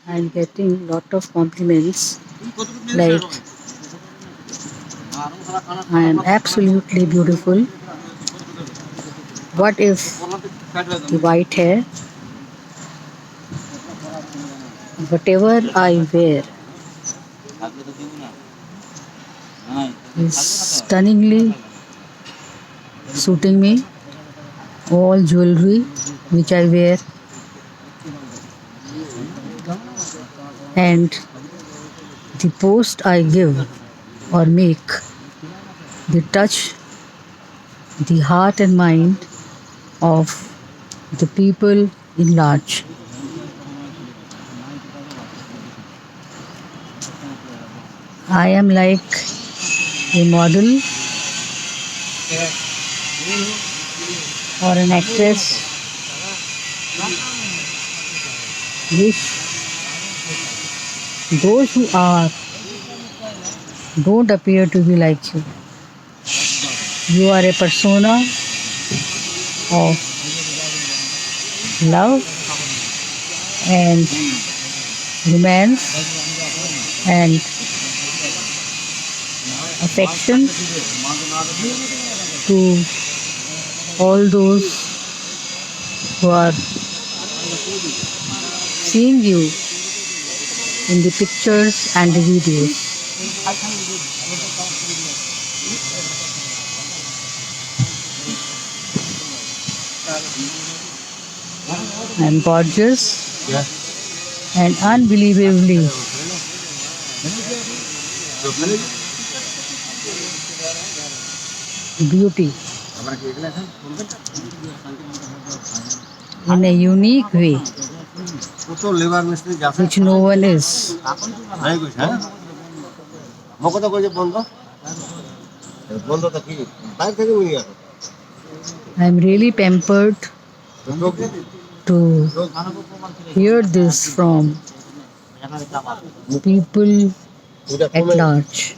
I'm getting lot of compliments like I am absolutely beautiful. What if the white hair? Whatever I wear is stunningly suiting me. All jewelry which I wear and the post I give or make, they touch the heart and mind of the people in large. I am like a model or an actress which those who are don't appear to be like you. You are a persona of love and romance and affection to all those who are seeing you in the pictures and the videos. I am gorgeous and unbelievably beauty in a unique way which no one is. I am really pampered to hear this from people at large.